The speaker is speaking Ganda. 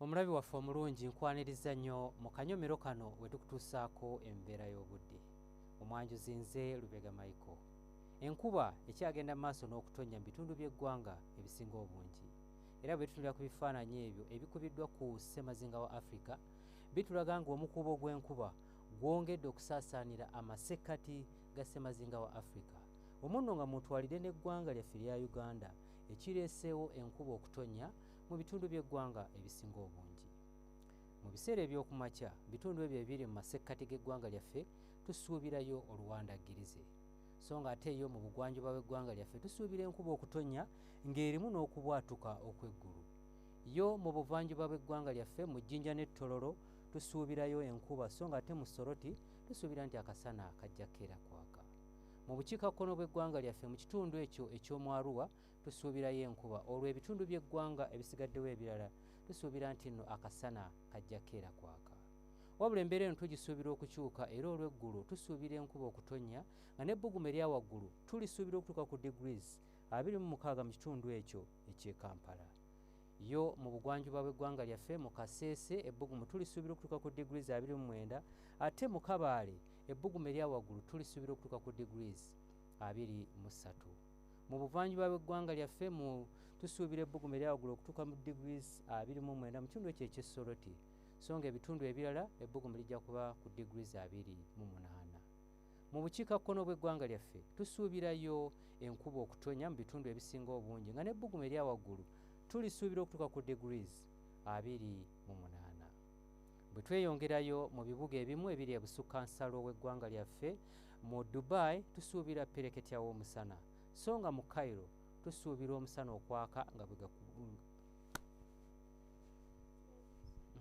Omulabi waffe omulungi nkwaniriza nnyo mu kanyomero kano we tukutuusaako embeera y'obudde. Omwanjuzi nze Lubega Mike. Enkuba ekyagenda maaso n'okutonnya mu bitundu by'eggwanga ebisinga obungi. Era bwe tutunulira ku bifaananyi ebyo ebikubiddwa ku ssemazinga wa Africa, bitulaga ng'omukuubo gw'enkuba gwongedde okusaasaanira amasekkati ga ssemazinga wa Africa. Omunno nga mutwalidde n'eggwanga lyaffe lya Uganda ekireeseewo enkuba okutonnya mu bitundu by'eggwanga ebisinga obungi. Mu biseera eby'okumakya, bitundu ebyo ebiri mu masekkati g'eggwanga lyaffe tusuubirayo oluwandaggirize. So nga ate yo mu bugwanjuba bw'eggwanga lyaffe tusuubira enkuba okutonnya ng'erimu n'okubwatuka okw'eggulu. Yo mu buvanjuba bw'eggwanga lyaffe mu Jjinja n'Ettololo tusuubirayo enkuba, so nga ate mu Soroti tusuubira nti akasana kajja keera kwaka. Mu bukiikakkono bw'eggwanga lyaffe mu kitundu ekyo eky'omu Arua tusuubirayo enkuba, olwo ebitundu by'eggwanga ebisigaddewo ebirala tusuubira nti nno akasana kajja keera kwaka. Wabula embeera eno tugisuubira okukyuka, era olw'eggulu tusuubira enkuba okutonnya nga n'ebbugumu erya waggulu tulisuubira okutuuka ku degrees 26 mu kitundu ekyo eky'e Kampala. Yo mu bugwanjuba bw'eggwanga lyaffe mu Kasese ebbugumu tulisuubira okutuuka ku degrees 29, ate mu Kabaale ebbugumu erya waggulu tulisuubira okutuuka ku degrees 23. Mu buvanjuba bw'eggwanga lyaffe tusuubira ebbugumu erya waggulu okutuuka mu degrees 29 mu kitundu ekyo eky'e Soroti, so nga ebitundu ebirala ebbugumu lijja kuba ku degrees 28. Mu bukiikakkono bw'eggwanga lyaffe tusuubirayo enkuba okutonnya mu bitundu ebisinga obungi nga n'ebbugumu erya waggulu tulisuubira okutuuka ku degrees 28. Bwe tweyongerayo mu bibuga ebimu ebiri ebusukkansalo w'eggwanga lyaffe, mu Dubai tusuubira pereketya w'omusana, so nga mu Cairo tusuubira omusana okwaka nga